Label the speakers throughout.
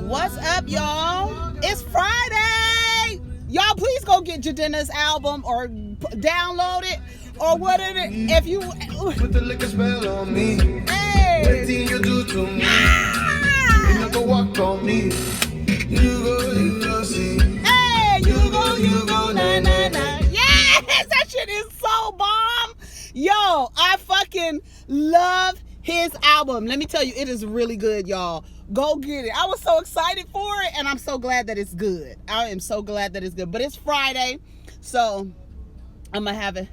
Speaker 1: What's up, y'all? It's Friday. Y'all, please go get Jadena's album or download it or whatever. If you
Speaker 2: put the liquor spell on me,
Speaker 1: hey,
Speaker 2: everything you do to me, you never walk on me. You go see.
Speaker 1: Hey, you go, na na na. Yes, that shit is so bomb. Yo, I fucking love his album. Let me tell you, it is really good, y'all. Go get it. I was so excited for it, and I'm so glad that it's good. I am so glad that it's good. But it's Friday, so I'm gonna have it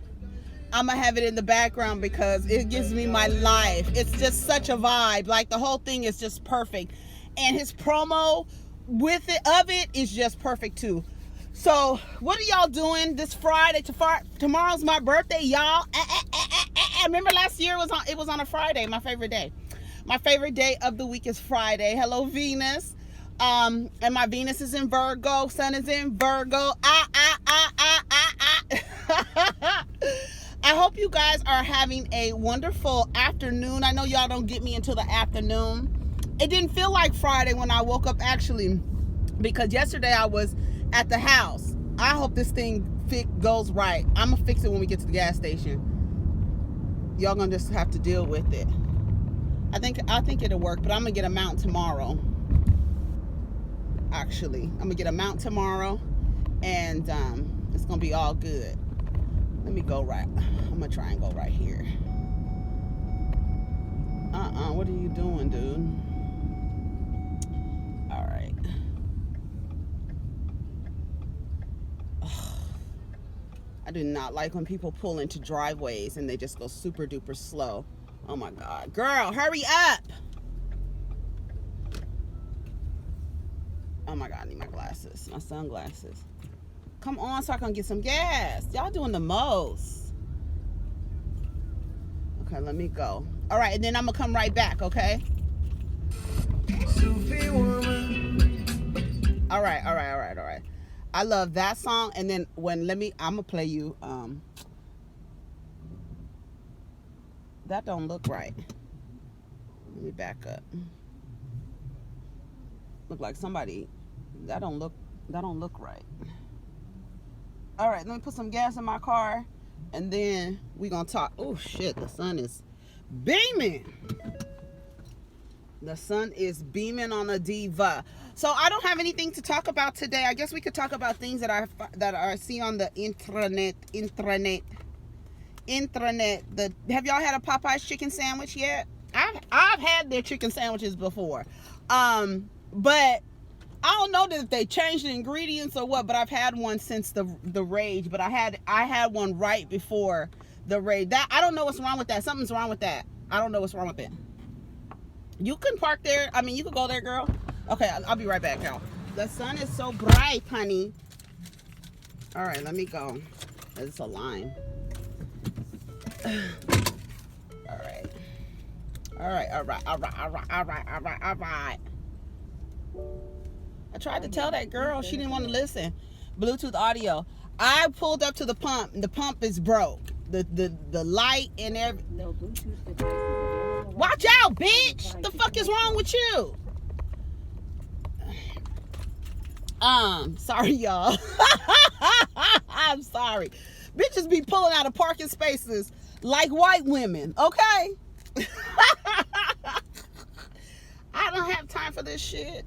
Speaker 1: in the background because it gives me my life. It's just such a vibe. Like, the whole thing is just perfect, and his promo with it of it is just perfect too. So what are y'all doing this Friday? Tomorrow's my birthday, y'all. Remember last year it was on a Friday. My favorite day. My favorite day of the week is Friday. Hello, Venus. And my Venus is in Virgo. Sun is in Virgo. I hope you guys are having a wonderful afternoon. I know y'all don't get me until the afternoon. It didn't feel like Friday when I woke up, actually, because yesterday I was at the house. I hope this thing goes right. I'm gonna fix it when we get to the gas station. Y'all gonna just have to deal with it. I think it'll work, but I'm gonna get a mount tomorrow. Actually, I'm gonna get a mount tomorrow, and it's gonna be all good. Let me go right. I'm gonna try and go right here. What are you doing, dude? All right. I do not like when people pull into driveways and they just go super duper slow. Oh my God. Girl, hurry up. Oh my God, I need my glasses, my sunglasses. Come on so I can get some gas. Y'all doing the most. Okay, let me go. All right, and then I'm gonna come right back, okay? All right. I love that song. And then I'm gonna play you, that don't look right. Let me back up. Look like somebody, that don't look right. All right, let me put some gas in my car, and then we gonna talk. Oh shit, the sun is beaming. The sun is beaming on a diva. So I don't have anything to talk about today. I guess we could talk about things that I see on the intranet. Have y'all had a Popeye's chicken sandwich yet? I've had their chicken sandwiches before, but I don't know if they changed the ingredients or what. But I've had one since the rage. But I had one right before the rage. That I don't know what's wrong with that. Something's wrong with that. I don't know what's wrong with it. You can park there. I mean, you can go there, girl. Okay, I'll be right back, y'all. The sun is so bright, honey. All right, let me go. It's a line. All right. I tried to tell that girl. She didn't want to listen. Bluetooth audio. I pulled up to the pump. The pump is broke. The light and everything. No Bluetooth devices. Watch out, bitch! The fuck is wrong with you? Sorry, y'all. I'm sorry. Bitches be pulling out of parking spaces like white women, okay? I don't have time for this shit.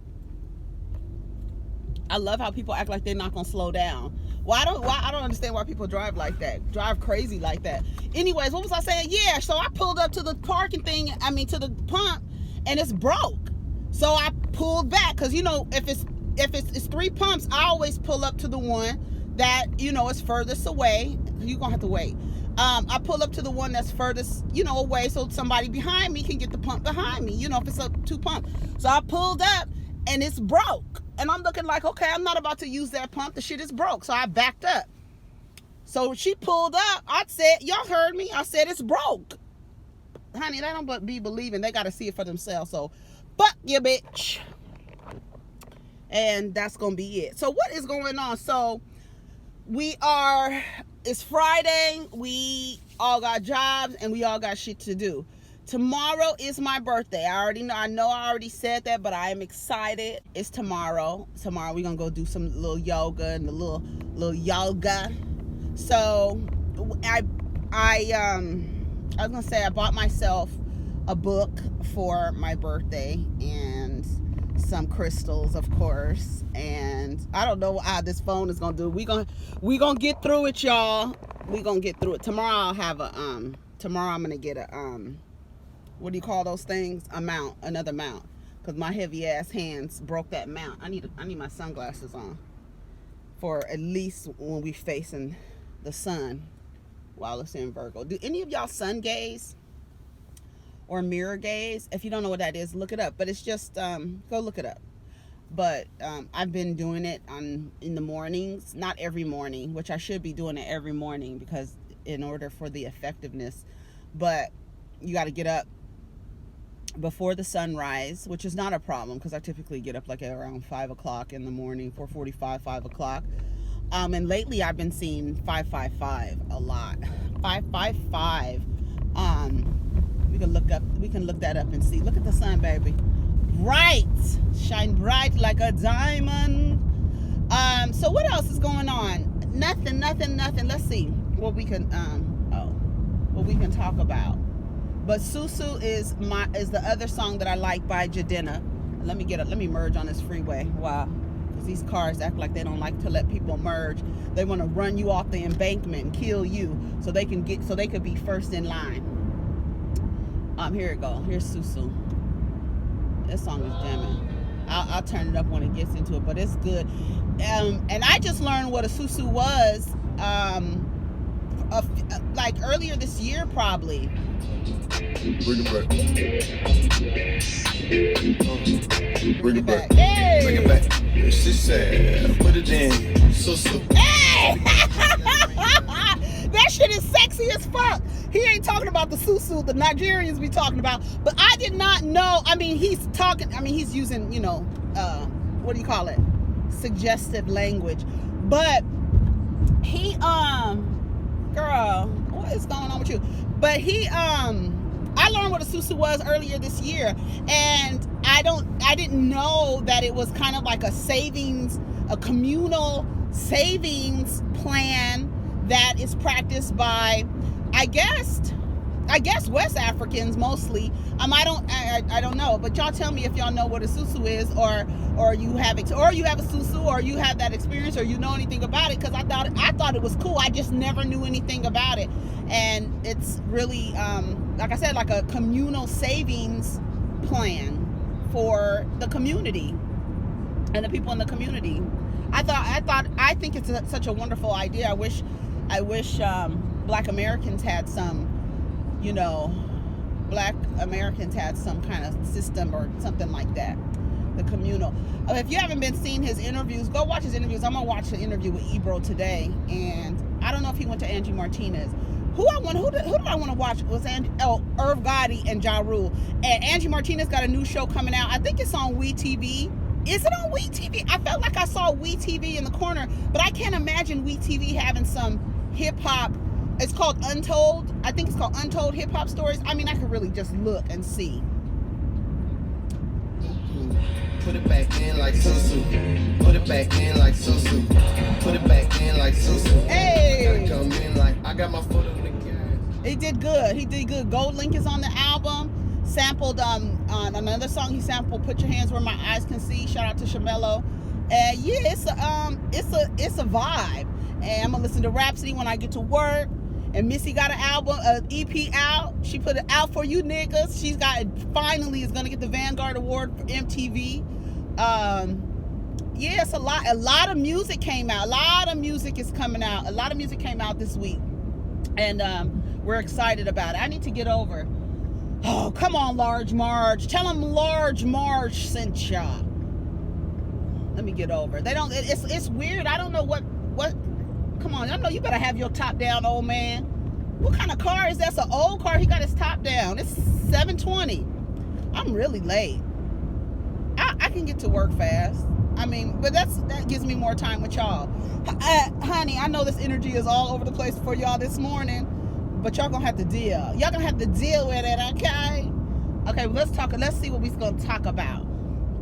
Speaker 1: I love how people act like they're not gonna slow down. I don't understand why people drive like that, drive crazy like that. Anyways, what was I saying? Yeah, so I pulled up to the parking thing, to the pump, and it's broke. So I pulled back, because if it's 3 pumps, I always pull up to the one that is furthest away. You're gonna have to wait. I pull up to the one that's furthest away, so somebody behind me can get the pump behind me, if it's a 2 pump. So I pulled up and it's broke, and I'm looking like, okay, I'm not about to use that pump. The shit is broke. So I backed up. So she pulled up. I said, y'all heard me. I said it's broke. Honey, they don't be believing. They got to see it for themselves. So fuck you, bitch. And that's going to be it. So what is going on? So it's Friday. We all got jobs and we all got shit to do. tomorrow is my birthday. I know I already said that, but I am excited. It's tomorrow. Tomorrow we're gonna go do some little yoga and a little yoga. So I was gonna say I bought myself a book for my birthday and some crystals, of course. And I don't know how this phone is gonna do. We gonna get through it, y'all. We gonna get through it. Tomorrow I'll have tomorrow I'm gonna get a what do you call those things? Another mount. Because my heavy ass hands broke that mount. I need my sunglasses on for at least when we facing the sun while it's in Virgo. Do any of y'all sun gaze or mirror gaze? If you don't know what that is, look it up. But it's just go look it up. But I've been doing it in the mornings, not every morning, which I should be doing it every morning because in order for the effectiveness. But you got to get up before the sunrise, which is not a problem because I typically get up like around 5 o'clock in the morning, 4:45, 5 o'clock. And lately I've been seeing 555 a lot. 555. We can look that up and see. Look at the sun, baby. Bright, shine bright like a diamond. So what else is going on? Nothing. Let's see what we can talk about. But Susu is the other song that I like by Jadena. Let me merge on this freeway. Wow. Because these cars act like they don't like to let people merge. They want to run you off the embankment and kill you so they could be first in line. Here it go. Here's Susu. This song is jamming. I'll turn it up when it gets into it, but it's good. And I just learned what a Susu was like earlier this year, probably.
Speaker 2: Bring it back. Bring it back.
Speaker 1: Hey!
Speaker 2: Bring it back. She said, put it in. So.
Speaker 1: Hey! That shit is sexy as fuck. He ain't talking about the Susu the Nigerians be talking about. But I did not know. I mean, he's using, what do you call it? Suggestive language. But he, girl, what is going on with you? But he, I learned what a Susu was earlier this year, and I didn't know that it was kind of like a communal savings plan that is practiced by, I guess West Africans mostly. I don't know, but y'all tell me if y'all know what a Susu is, or you have a Susu, or you have that experience, or you know anything about it. Because I thought it was cool. I just never knew anything about it, and it's really like I said, like a communal savings plan for the community and the people in the community. I think it's such a wonderful idea. I wish Black Americans had some. Black Americans had some kind of system or something like that. The communal. If you haven't been seeing his interviews, go watch his interviews. I'm gonna watch the interview with Ebro today, and I don't know if he went to Angie Martinez. Who did I want to watch? Was Irv Gotti and Ja Rule. And Angie Martinez got a new show coming out. I think it's on WeTV. Is it on WeTV? I felt like I saw WeTV in the corner, but I can't imagine WeTV having some hip hop. It's called Untold. I think it's called Untold Hip Hop Stories. I mean, I could really just look and see.
Speaker 2: Put it back in like Susu. Put it back in like Susu. Put it back in like Susu.
Speaker 1: Hey!
Speaker 2: Come in like I got my foot on the gas.
Speaker 1: He did good. Gold Link is on the album. Sampled on another song he sampled, Put Your Hands Where My Eyes Can See. Shout out to Shamello. And yeah, it's a vibe. And I'm gonna listen to Rhapsody when I get to work. And Missy got an album, an EP out. She put it out for you niggas. She's finally is gonna get the Vanguard Award for MTV. Yeah, it's a lot of music came out. A lot of music is coming out. A lot of music came out this week, and we're excited about it. I need to get over. Oh, come on, Large Marge. Tell them Large Marge sent ya. Let me get over. They don't. It's weird. I don't know what. Come on, I know you better have your top down, old man. What kind of car is that? It's an old car. He got his top down. It's 7:20. I'm really late. I can get to work fast. I mean, but that gives me more time with y'all. Honey, I know this energy is all over the place for y'all this morning, but y'all gonna have to deal. Y'all gonna have to deal with it, okay? Okay, let's talk. Let's see what we're gonna talk about.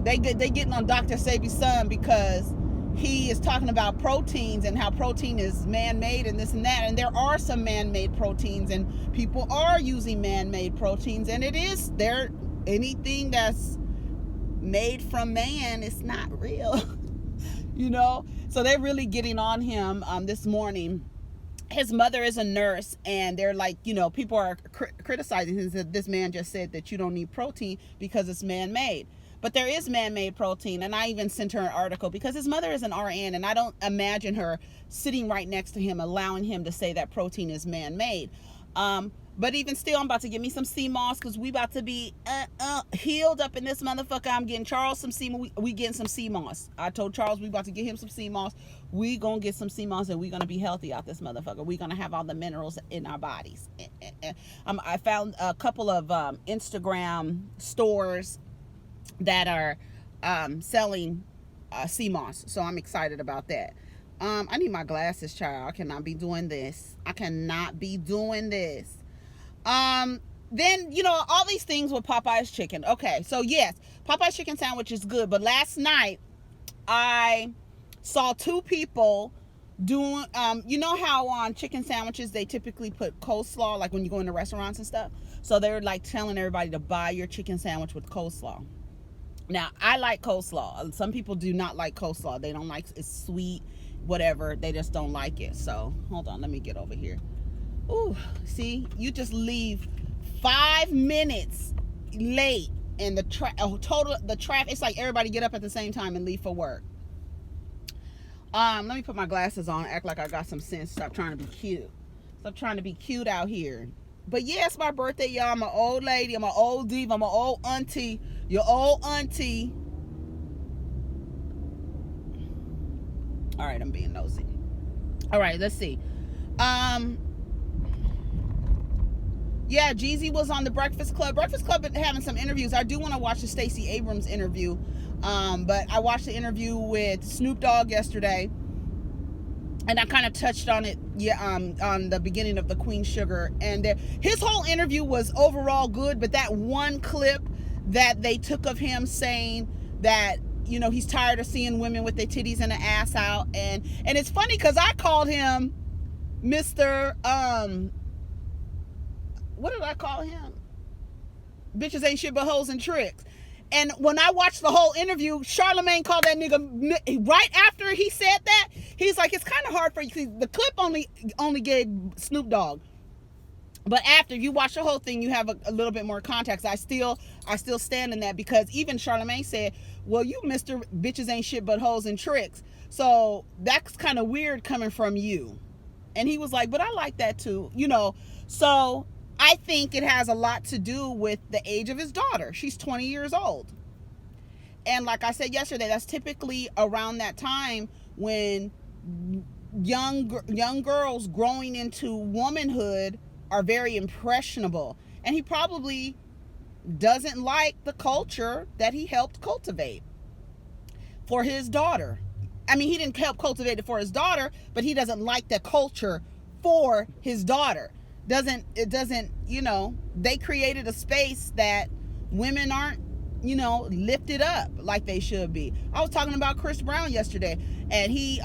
Speaker 1: They getting on Dr. Sebi's son because he is talking about proteins and how protein is man-made and this and that. And there are some man-made proteins, and people are using man-made proteins, and it is there. Anything that's made from man is not real, you know. So they're really getting on him this morning. His mother is a nurse, and they're like, you know, people are criticizing him that this man just said that you don't need protein because it's man-made. But there is man-made protein, and I even sent her an article because his mother is an RN, and I don't imagine her sitting right next to him allowing him to say that protein is man-made. But even still, I'm about to get me some sea moss because we about to be healed up in this motherfucker. I'm getting Charles some sea moss. We getting some sea moss. I told Charles we about to get him some sea moss. We gonna get some sea moss, and we gonna be healthy out this motherfucker. We gonna have all the minerals in our bodies. I found a couple of Instagram stores that are selling sea moss, so I'm excited about that. I need my glasses, child. I cannot be doing this. Then, you know, all these things with Popeye's chicken. Okay, so yes, Popeye's chicken sandwich is good, but last night I saw two people doing, you know how on chicken sandwiches they typically put coleslaw, like when you go into restaurants and stuff? So they're like telling everybody to buy your chicken sandwich with coleslaw. Now, I like coleslaw. Some people do not like coleslaw. They don't like it's sweet, whatever. They just don't like it. So, hold on. Let me get over here. Ooh, see? You just leave 5 minutes late and the traffic. It's like everybody get up at the same time and leave for work. Let me put my glasses on, act like I got some sense. Stop trying to be cute. Stop trying to be cute out here. But yeah, it's my birthday, y'all. I'm an old lady. I'm an old diva. I'm an old auntie. Your old auntie. All right, I'm being nosy. All right, let's see. Yeah, Jeezy was on the Breakfast Club. Breakfast Club been having some interviews. I do want to watch the Stacey Abrams interview. But I watched the interview with Snoop Dogg yesterday. And I kind of touched on it, on the beginning of the Queen Sugar. And his whole interview was overall good, but that one clip that they took of him saying that, you know, he's tired of seeing women with their titties and the ass out. And it's funny because I called him Mr. What did I call him? Bitches ain't shit but hoes and tricks. And when I watched the whole interview, Charlamagne called that nigga right after he said that. He's like, it's kind of hard for you. The clip only gave Snoop Dogg. But after you watch the whole thing, you have a little bit more context. I still stand in that because even Charlamagne said, well, you Mr. Bitches ain't shit but hoes and tricks. So that's kind of weird coming from you. And he was like, but I like that too. You know, so I think it has a lot to do with the age of his daughter. She's 20 years old. And like I said yesterday, that's typically around that time when young girls growing into womanhood are very impressionable. And he probably doesn't like the culture that he helped cultivate for his daughter. I mean, he didn't help cultivate it for his daughter, but he doesn't like the culture for his daughter. It doesn't, you know, they created a space that women aren't, you know, lifted up like they should be. I was talking about Chris Brown yesterday, and he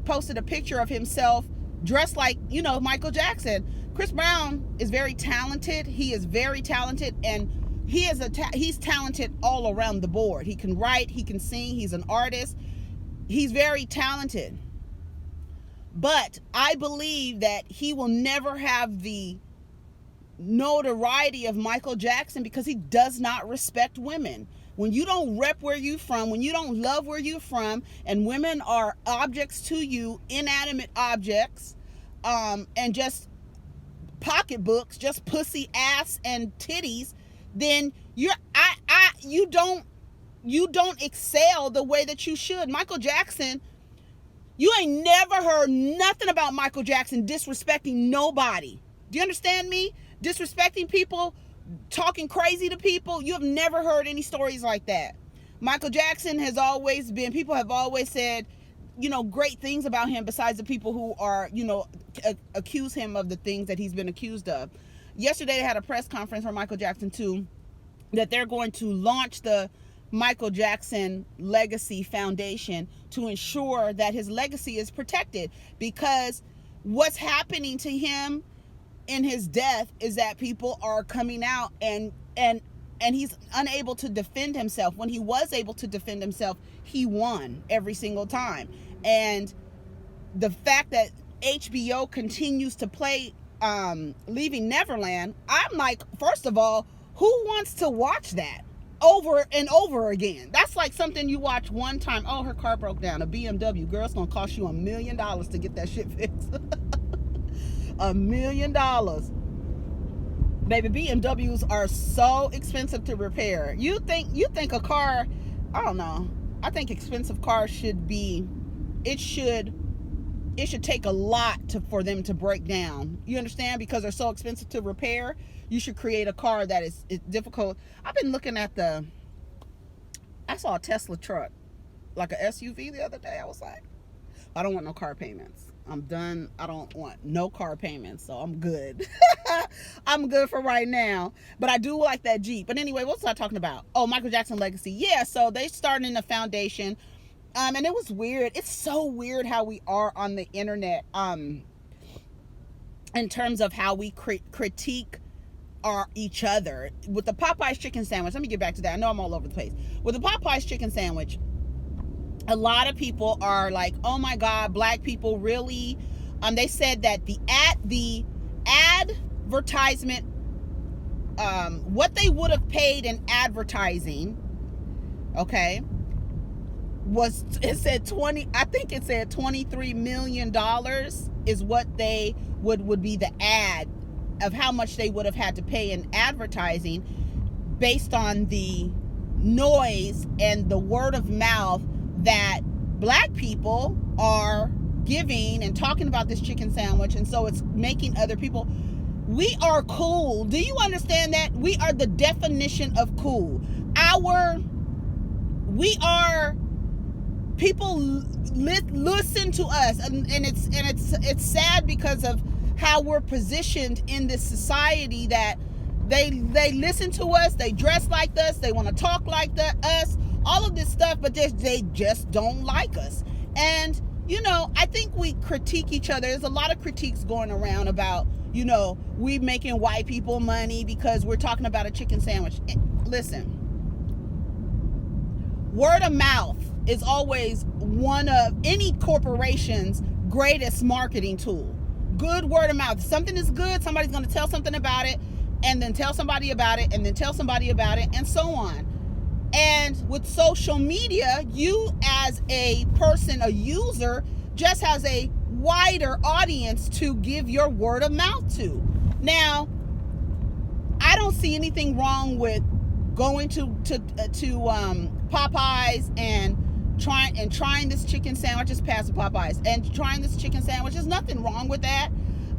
Speaker 1: posted a picture of himself dressed like, you know, Michael Jackson. Chris Brown is very talented. He is very talented, and he's talented all around the board. He can write, he can sing, he's an artist. He's very talented. But I believe that he will never have the notoriety of Michael Jackson because he does not respect women. When you don't rep where you're from, when you don't love where you're from, and women are objects to you, inanimate objects, and just pocketbooks, just pussy, ass, and titties, then you don't excel the way that you should. Michael Jackson, you ain't never heard nothing about Michael Jackson disrespecting nobody. Do you understand me? Disrespecting people, talking crazy to people. You have never heard any stories like that. Michael Jackson has always been, people have always said, great things about him besides the people who are, accuse him of the things that he's been accused of. Yesterday they had a press conference for Michael Jackson 2 that they're going to launch the Michael Jackson Legacy Foundation to ensure that his legacy is protected, because what's happening to him in his death is that people are coming out and he's unable to defend himself. When he was able to defend himself, he won every single time. And the fact that HBO continues to play Leaving Neverland, I'm like, first of all, who wants to watch that over and over again? That's like something you watch one time. Oh, her car broke down. A BMW. Girl, it's going to cost you $1 million to get that shit fixed. $1 million. Baby, BMWs are so expensive to repair. You think a car, I don't know. I think expensive cars should be, it should take a lot for them to break down. You understand? Because they're so expensive to repair. You should create a car that is difficult. I've been looking at I saw a Tesla truck, like a SUV the other day. I was like, I don't want no car payments. I'm done. I don't want no car payments, so I'm good. I'm good for right now. But I do like that Jeep. But anyway, what was I talking about? Oh, Michael Jackson Legacy. Yeah, so they started in the foundation. And it was weird. It's so weird how we are on the internet in terms of how we critique each other. With the Popeyes chicken sandwich, let me get back to that. I know I'm all over the place. With the Popeyes chicken sandwich, a lot of people are like, oh my God, black people really, they said that the advertisement, what they would have paid in advertising, okay, it said $23 million is what they would be the ad of how much they would have had to pay in advertising based on the noise and the word of mouth that black people are giving and talking about this chicken sandwich. And so it's making other people, we are cool. Do you understand that? We are the definition of cool. People listen to us, and it's sad because of how we're positioned in this society, that they listen to us, they dress like us, they want to talk like us, all of this stuff, but they just don't like us. And I think we critique each other. There's a lot of critiques going around about we making white people money because we're talking about a chicken sandwich. Listen, word of mouth is always one of any corporation's greatest marketing tool. Good word of mouth. If something is good, somebody's going to tell something about it, and then tell somebody about it, and then tell somebody about it, and so on. And with social media, you as a person, a user, just has a wider audience to give your word of mouth to. Now, I don't see anything wrong with going to Popeyes and trying this chicken sandwich. Just past the Popeyes and trying this chicken sandwich. There's nothing wrong with that.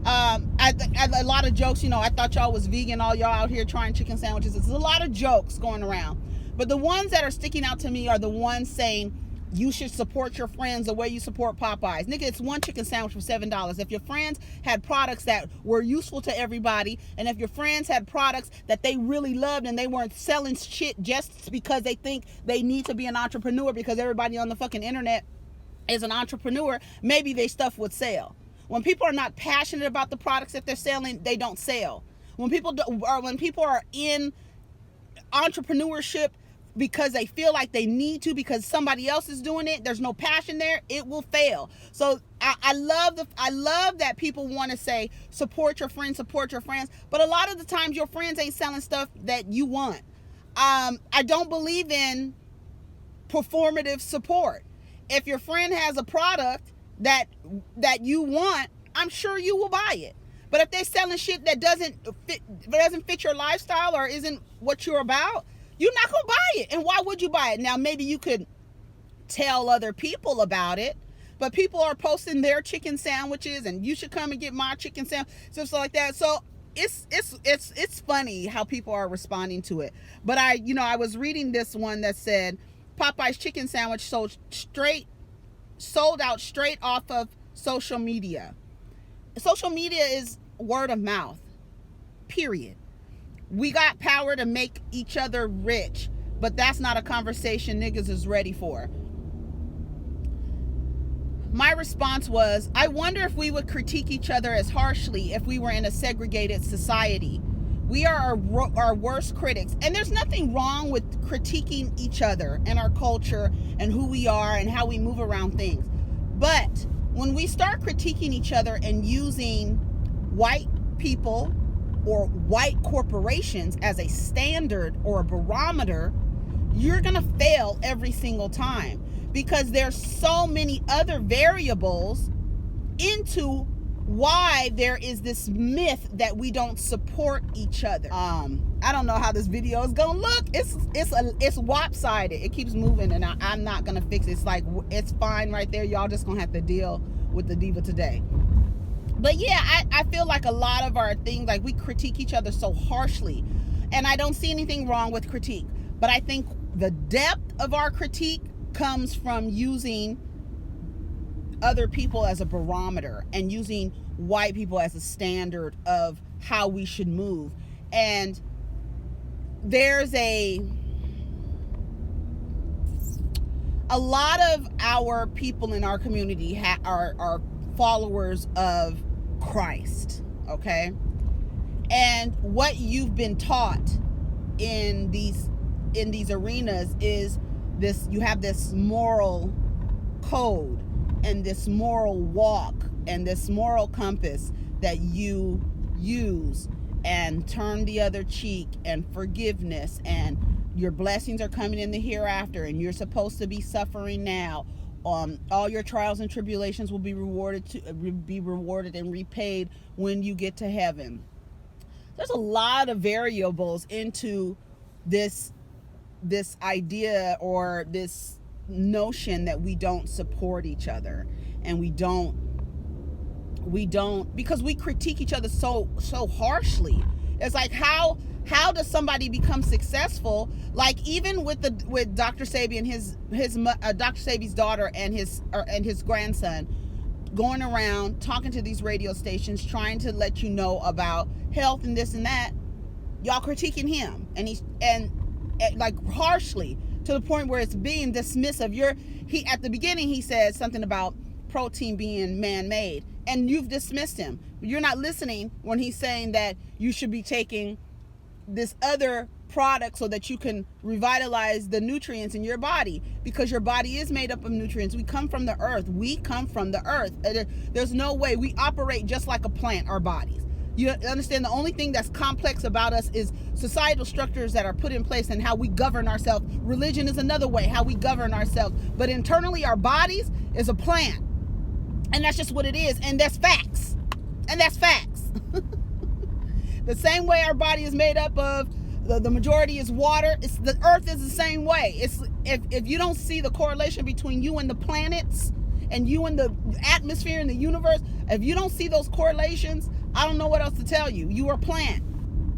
Speaker 1: A lot of jokes, I thought y'all was vegan, all y'all out here trying chicken sandwiches. There's a lot of jokes going around. But the ones that are sticking out to me are the ones saying you should support your friends the way you support Popeyes. Nigga, it's one chicken sandwich for $7. If your friends had products that were useful to everybody, and if your friends had products that they really loved and they weren't selling shit just because they think they need to be an entrepreneur because everybody on the fucking internet is an entrepreneur, maybe their stuff would sell. When people are not passionate about the products that they're selling, they don't sell. When people are in entrepreneurship because they feel like they need to because somebody else is doing it, there's no passion there, it will fail. So I love that people want to say support your friends, but a lot of the times your friends ain't selling stuff that you want. I don't believe in performative support. If your friend has a product that you want, I'm sure you will buy it. But if they're selling shit that doesn't fit your lifestyle or isn't what you're about, you're not going to buy it. And why would you buy it? Now, maybe you could tell other people about it, but people are posting their chicken sandwiches and you should come and get my chicken sandwich, stuff like that. So it's funny how people are responding to it. But I was reading this one that said Popeye's chicken sandwich sold straight sold out straight off of social media. Social media is word of mouth, period. We got power to make each other rich, but that's not a conversation niggas is ready for. My response was, I wonder if we would critique each other as harshly if we were in a segregated society. We are our worst critics. And there's nothing wrong with critiquing each other and our culture and who we are and how we move around things. But when we start critiquing each other and using white people or white corporations as a standard or a barometer, you're going to fail every single time, because there's so many other variables into why there is this myth that we don't support each other. I don't know how this video is gonna look. It's lopsided. It keeps moving, and I'm not gonna fix it. It's like, it's fine right there. Y'all just gonna have to deal with the diva today. But yeah, I feel like a lot of our things, like, we critique each other so harshly, and I don't see anything wrong with critique, but I think the depth of our critique comes from using other people as a barometer and using white people as a standard of how we should move. And there's a lot of our people in our community are followers of Christ, okay? And what you've been taught in these arenas is this: you have this moral code and this moral walk and this moral compass that you use, and turn the other cheek, and forgiveness, and your blessings are coming in the hereafter, and you're supposed to be suffering now. All your trials and tribulations will be rewarded and repaid when you get to heaven. There's a lot of variables into this idea or this notion that we don't support each other, and we don't because we critique each other so harshly. It's like, how does somebody become successful? Like, even with Dr. Sebi and his Dr. Sebi's daughter and his grandson going around talking to these radio stations, trying to let you know about health and this and that, y'all critiquing him, and like harshly, to the point where it's being dismissive. At the beginning he said something about protein being man-made, and you've dismissed him. You're not listening when he's saying that you should be taking this other product so that you can revitalize the nutrients in your body, because your body is made up of nutrients. We come from the earth. There's no way. We operate just like a plant, our bodies. You understand? The only thing that's complex about us is societal structures that are put in place and how we govern ourselves. Religion is another way, how we govern ourselves. But internally, our bodies is a plant. And that's just what it is. And that's facts. The same way our body is made up of, the majority is water. The earth is the same way. If you don't see the correlation between you and the planets and you and the atmosphere and the universe, if you don't see those correlations, I don't know what else to tell you. You are a plant.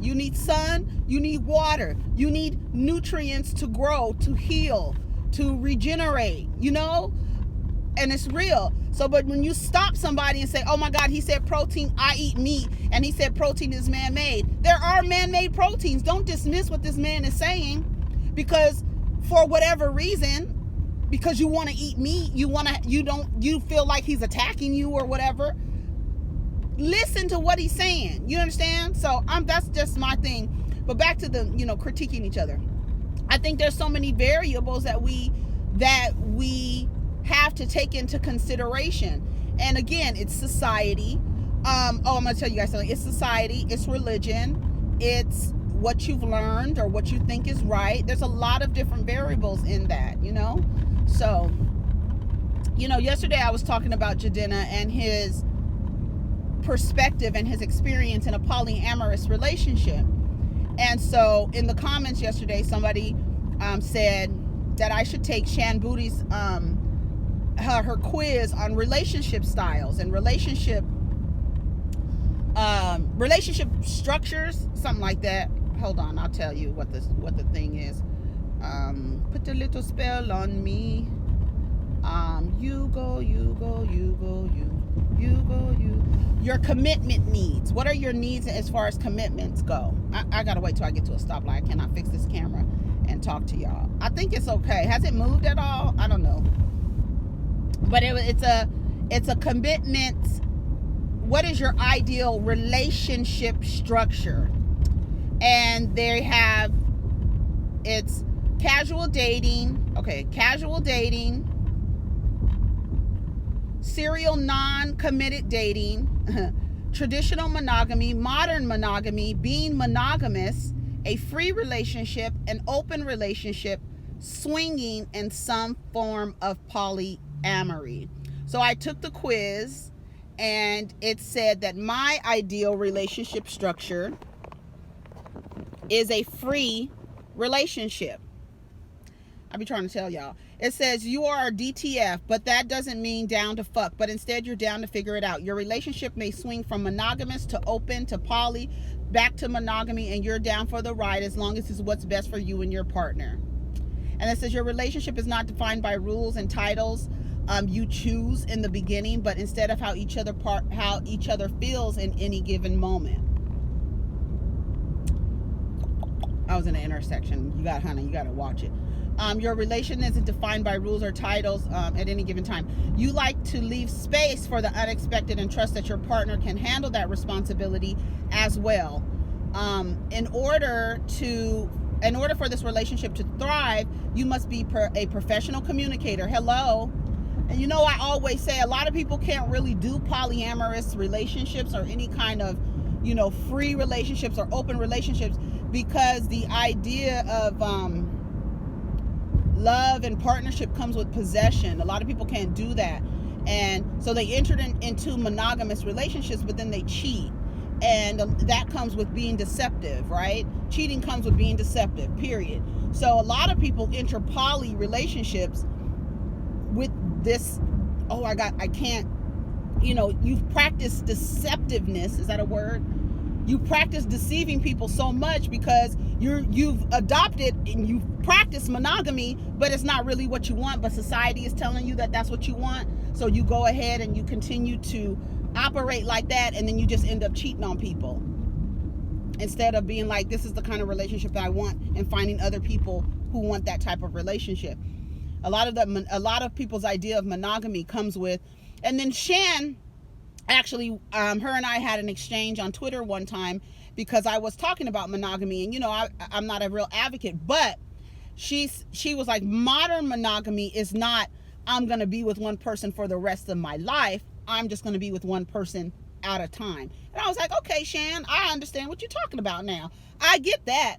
Speaker 1: You need sun, you need water, you need nutrients to grow, to heal, to regenerate, and it's real. So, but when you stop somebody and say, oh my God, he said protein, I eat meat, and he said protein is man-made. There are man-made proteins. Don't dismiss what this man is saying, because for whatever reason, because you want to eat meat, you feel like he's attacking you or whatever. Listen to what he's saying. You understand? So that's just my thing. But back to the, critiquing each other. I think there's so many variables that we have to take into consideration. And again, it's society. I'm going to tell you guys something. It's society. It's religion. It's what you've learned or what you think is right. There's a lot of different variables in that, So, yesterday I was talking about Jadena and his perspective and his experience in a polyamorous relationship. And so in the comments yesterday, somebody said that I should take Shan Booty's her quiz on relationship styles and relationship structures, something like that. Hold on, I'll tell you what the thing is. Put a little spell on me. You go, you go, you go, you go, you. Your commitment needs. What are your needs as far as commitments go? I gotta wait till I get to a stoplight. I cannot fix this camera and talk to y'all. I think it's okay. Has it moved at all? I don't know. But it's a commitment. What is your ideal relationship structure? And they have, it's casual dating. Okay, casual dating. Serial non-committed dating, traditional monogamy, modern monogamy, being monogamous, a free relationship, an open relationship, swinging, and some form of polyamory. So I took the quiz and it said that my ideal relationship structure is a free relationship. I be trying to tell y'all. It says you are a DTF, but that doesn't mean down to fuck, but instead you're down to figure it out. Your relationship may swing from monogamous to open to poly, back to monogamy, and you're down for the ride as long as it's what's best for you and your partner. And it says your relationship is not defined by rules and titles you choose in the beginning, but instead of how each other feels in any given moment. I was in an intersection. You got to watch it. Your relation isn't defined by rules or titles at any given time. You like to leave space for the unexpected and trust that your partner can handle that responsibility as well. In order for this relationship to thrive, you must be a professional communicator. Hello. And you know, I always say a lot of people can't really do polyamorous relationships or any kind of, free relationships or open relationships because the idea of love and partnership comes with possession. A lot of people can't do that. And so they entered into monogamous relationships, but then they cheat. And that comes with being deceptive, right? Cheating comes with being deceptive, period. So a lot of people enter poly relationships with this, you've practiced deceptiveness. Is that a word? You practice deceiving people so much because you've adopted and you've practiced monogamy, but it's not really what you want, but society is telling you that that's what you want. So you go ahead and you continue to operate like that, and then you just end up cheating on people instead of being like, this is the kind of relationship that I want, and finding other people who want that type of relationship. A lot of people's idea of monogamy comes with, and then Shan, actually, her and I had an exchange on Twitter one time because I was talking about monogamy, and I'm not a real advocate, but she was like, modern monogamy is not, I'm going to be with one person for the rest of my life. I'm just going to be with one person at a time. And I was like, okay, Shan, I understand what you're talking about now. I get that.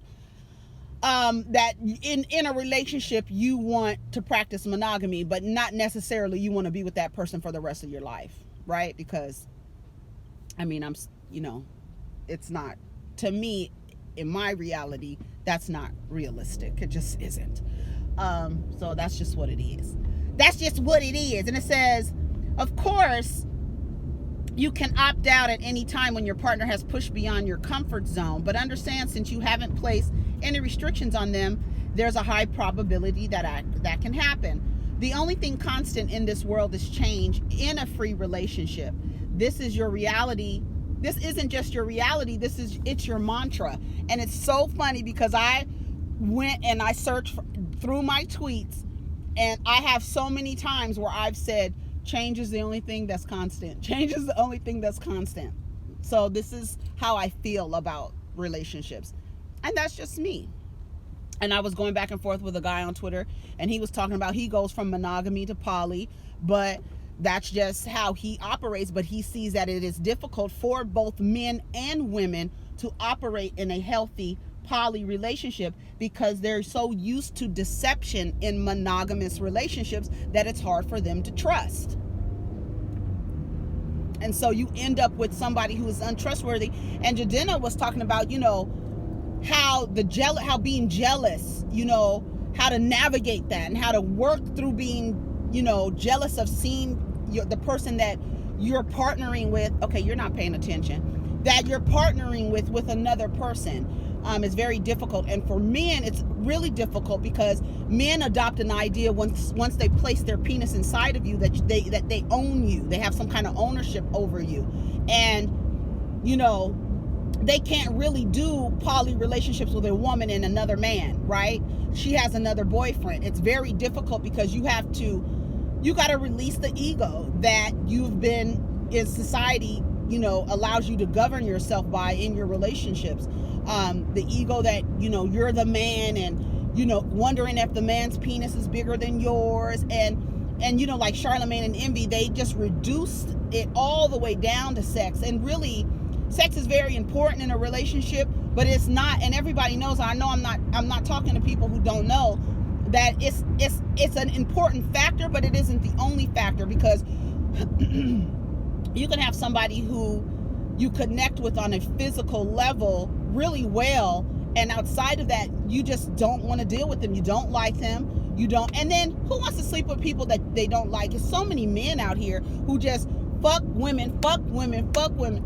Speaker 1: That in a relationship you want to practice monogamy, but not necessarily you want to be with that person for the rest of your life, right? Because it's not, to me, in my reality, that's not realistic. It just isn't. So that's just what it is. That's just what it is. And it says, of course, you can opt out at any time when your partner has pushed beyond your comfort zone, but understand, since you haven't placed any restrictions on them, there's a high probability that can happen. The only thing constant in this world is change in a free relationship. This is your reality. This isn't just your reality. It's your mantra. And it's so funny because I went and I searched through my tweets, and I have so many times where I've said, change is the only thing that's constant. Change is the only thing that's constant. So this is how I feel about relationships. And that's just me. And I was going back and forth with a guy on Twitter, and he was talking about he goes from monogamy to poly, but that's just how he operates. But he sees that it is difficult for both men and women to operate in a healthy poly relationship because they're so used to deception in monogamous relationships that it's hard for them to trust. And so you end up with somebody who is untrustworthy. And Jadena was talking about, how being jealous, how to navigate that and how to work through being, jealous of seeing the person that you're partnering with. Okay, you're not paying attention. That you're partnering with another person. It's very difficult. And for men, it's really difficult because men adopt an idea once they place their penis inside of you that they own you. They have some kind of ownership over you. And, you know, they can't really do poly relationships with a woman and another man, right? She has another boyfriend. It's very difficult because you got to release the ego that you've been in society, you know, allows you to govern yourself by in your relationships. The ego that, you know, you're the man and, you know, wondering if the man's penis is bigger than yours. And you know, like Charlemagne and Envy, they just reduced it all the way down to sex. And really, sex is very important in a relationship, but it's not, and everybody knows, I know I'm not talking to people who don't know that it's an important factor, but it isn't the only factor, because you can have somebody who you connect with on a physical level really well, and outside of that, you just don't want to deal with them. You don't like them. You don't. And then who wants to sleep with people that they don't like? There's so many men out here who just fuck women.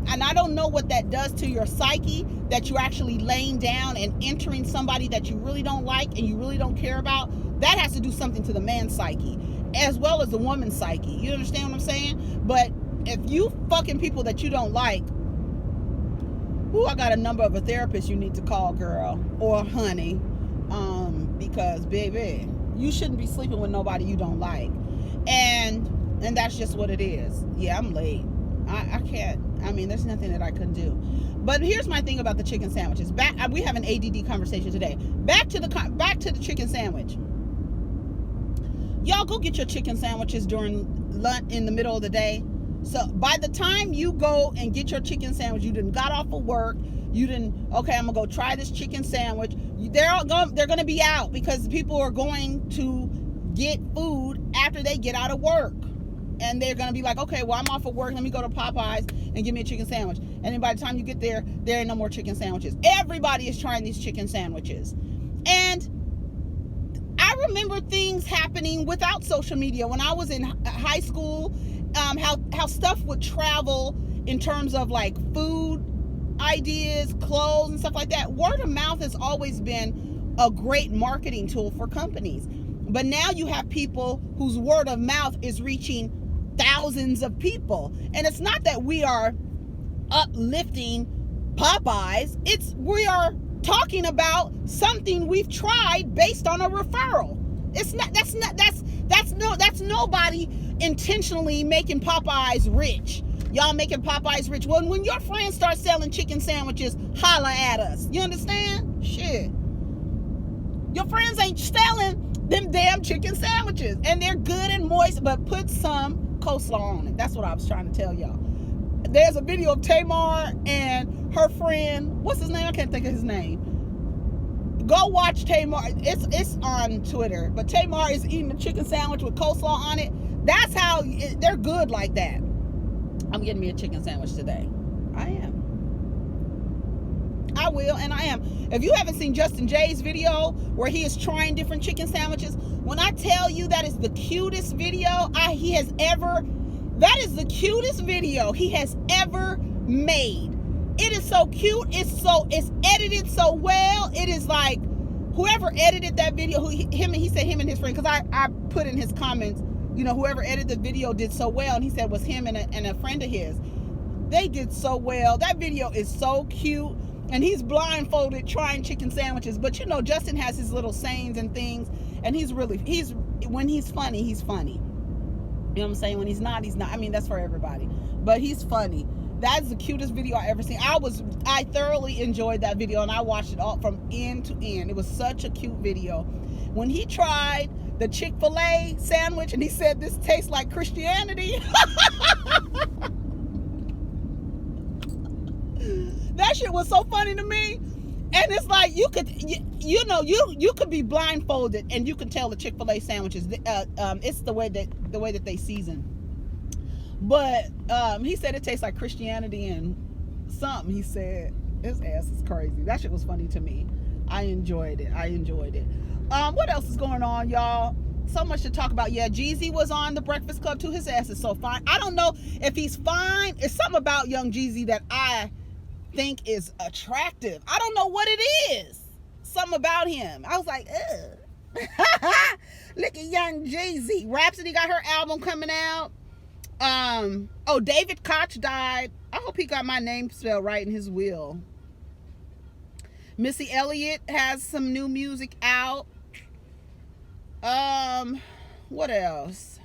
Speaker 1: And I don't know what that does to your psyche, that you're actually laying down and entering somebody that you really don't like and you really don't care about. That has to do something to the man's psyche as well as the woman's psyche. You understand what I'm saying? But if you fucking people that you don't like, I got a number of a therapist you need to call, girl or honey, because baby, you shouldn't be sleeping with nobody you don't like. And that's just what it is. Yeah, I'm late. I can't. I mean, there's nothing that I can do. But here's my thing about the chicken sandwiches. We have an ADD conversation today. Back to the chicken sandwich. Y'all go get your chicken sandwiches during lunch in the middle of the day. So by the time you go and get your chicken sandwich, you didn't got off of work. You didn't, okay, I'm gonna go try this chicken sandwich. They're gonna be out because people are going to get food after they get out of work. And they're going to be like, okay, well, I'm off of work. Let me go to Popeyes and give me a chicken sandwich. And then by the time you get there, there ain't no more chicken sandwiches. Everybody is trying these chicken sandwiches. And I remember things happening without social media. When I was in high school, how stuff would travel in terms of like food ideas, clothes, and stuff like that. Word of mouth has always been a great marketing tool for companies. But now you have people whose word of mouth is reaching thousands of people. And it's not that we are uplifting Popeyes. We are talking about something we've tried based on a referral. That's nobody intentionally making Popeyes rich. Y'all making Popeyes rich. Well, when your friends start selling chicken sandwiches, holla at us. You understand? Shit. Your friends ain't selling them damn chicken sandwiches, and they're good and moist, but put some coleslaw on it. That's what I was trying to tell y'all. There's a video of Tamar and her friend, what's his name? I can't think of his name. Go watch Tamar. It's on Twitter, but Tamar is eating a chicken sandwich with coleslaw on it. That's how they're good like that. I'm getting me a chicken sandwich today. I will, and I am. If you haven't seen Justin Jay's video where he is trying different chicken sandwiches, when I tell you that is the cutest video he has ever made. It is so cute. It's edited so well. It is like whoever edited that video, he said him and his friend, because I put in his comments, you know, whoever edited the video did so well, and he said it was him and a friend of his. They did so well. That video is so cute. And he's blindfolded trying chicken sandwiches. But you know, Justin has his little sayings and things. And when he's funny, he's funny. You know what I'm saying? When he's not, he's not. I mean, that's for everybody. But he's funny. That's the cutest video I ever seen. I thoroughly enjoyed that video, and I watched it all from end to end. It was such a cute video. When he tried the Chick-fil-A sandwich and he said, "This tastes like Christianity." That shit was so funny to me. And it's like you could be blindfolded and you can tell the Chick-fil-A sandwiches. It's the way that they season. But he said it tastes like Christianity and something. He said his ass is crazy. That shit was funny to me. I enjoyed it. What else is going on, y'all? So much to talk about. Yeah, Jeezy was on the Breakfast Club too. His ass is so fine. I don't know if he's fine. It's something about young Jeezy that I think is attractive. I don't know what it is. Something about him. I was like, ugh. Look at young Jay-Z. Rhapsody got her album coming out. David Koch died. I hope he got my name spelled right in his will. Missy Elliott has some new music out. What else?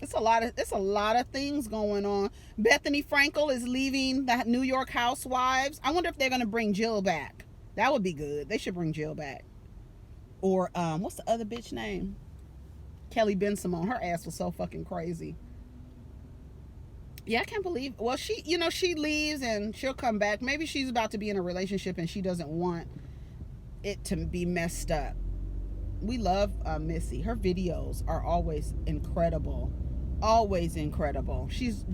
Speaker 1: It's a lot of things going on. Bethany Frankel is leaving the New York Housewives. I wonder if they're gonna bring Jill back. That would be good. They should bring Jill back. Or what's the other bitch name? Kelly Ben-Simone. Her ass was so fucking crazy. Yeah, I can't believe. Well, she leaves and she'll come back. Maybe she's about to be in a relationship and she doesn't want it to be messed up. We love Missy. Her videos are always incredible. Always incredible. She's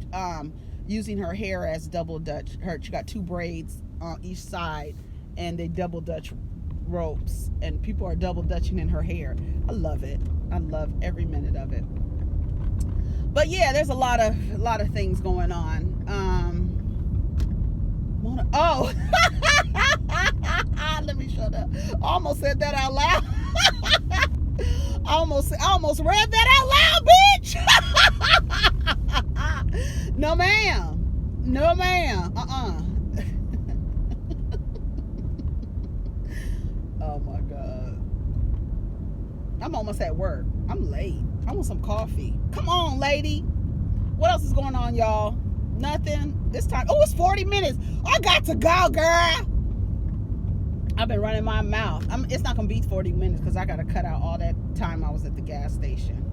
Speaker 1: using her hair as double dutch. She got 2 braids on each side and they double dutch ropes, and people are double dutching in her hair. I love it. I love every minute of it. But yeah, there's a lot of things going on. Let me shut up. I almost said that out loud. I almost read that out loud, bitch. No ma'am. No ma'am. Oh my God. I'm almost at work. I'm late. I want some coffee. Come on, lady. What else is going on, y'all? Nothing. This time. Oh, it's 40 minutes. I got to go, girl. I've been running my mouth. It's not going to be 40 minutes because I got to cut out all that time I was at the gas station.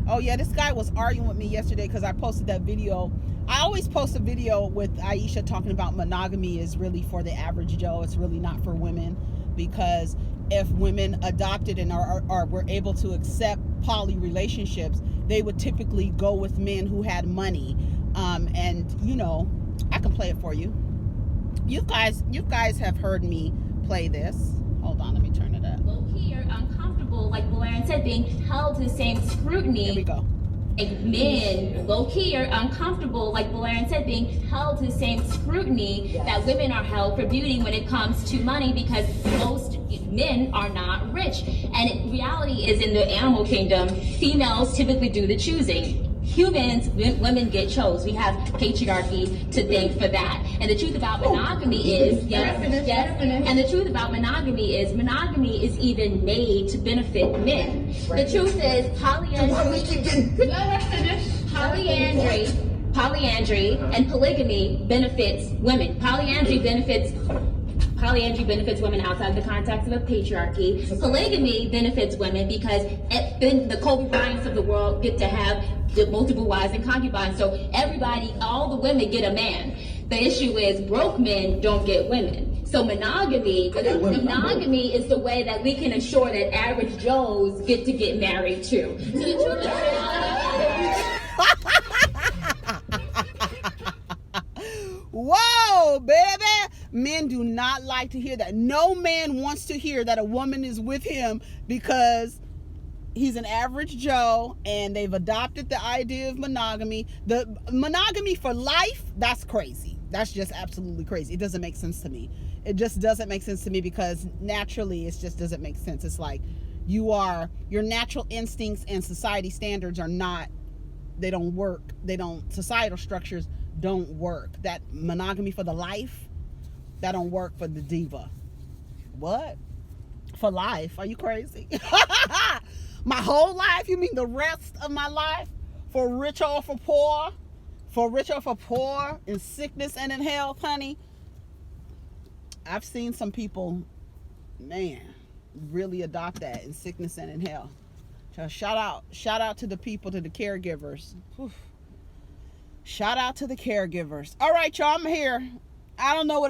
Speaker 1: Oh, yeah, this guy was arguing with me yesterday because I posted that video. I always post a video with Aisha talking about monogamy is really for the average Joe. It's really not for women, because if women adopted and were able to accept poly relationships, they would typically go with men who had money. And, I can play it for you. You guys have heard me play this. Hold on, let me turn it up.
Speaker 3: Low-key or uncomfortable, like Lauren said, being held to the same scrutiny.
Speaker 1: Here we go.
Speaker 3: Like men, low-key or uncomfortable, like Lauren said, being held to the same scrutiny that women are held for beauty when it comes to money, because most men are not rich. And reality is, in the animal kingdom, females typically do the choosing. Humans, women get chose. We have patriarchy to thank for that. And the truth about monogamy is, and the truth about monogamy is even made to benefit men. The truth is, polyandry and polygamy benefits women. Polyandry benefits women outside the context of a patriarchy. Polygamy benefits women because the Kobe Bryants of the world get to have the multiple wives and concubines. So all the women get a man. The issue is broke men don't get women. So monogamy is the way that we can ensure that average Joes get to get married too. So the truth is,
Speaker 1: whoa, baby. Men do not like to hear that. No man wants to hear that a woman is with him because he's an average Joe and they've adopted the idea of monogamy. The monogamy for life, that's crazy. That's just absolutely crazy. It doesn't make sense to me. It just doesn't make sense to me, because naturally it just doesn't make sense. It's like your natural instincts and society standards they don't work. Societal structures don't work. That monogamy for the life, that don't work for the diva. What? For life? Are you crazy? My whole life? You mean the rest of my life? For rich or for poor? For rich or for poor? In sickness and in health, honey? I've seen some people, man, really adopt that in sickness and in health. So shout out to the people, to the caregivers. Whew. Shout out to the caregivers. All right, y'all, I'm here. I don't know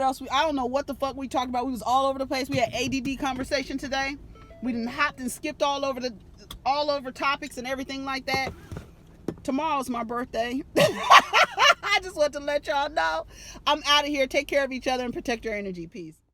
Speaker 1: what the fuck we talked about. We was all over the place. We had ADD conversation today. We done hopped and skipped all over topics and everything like that. Tomorrow's my birthday. I just want to let y'all know. I'm out of here. Take care of each other and protect your energy. Peace.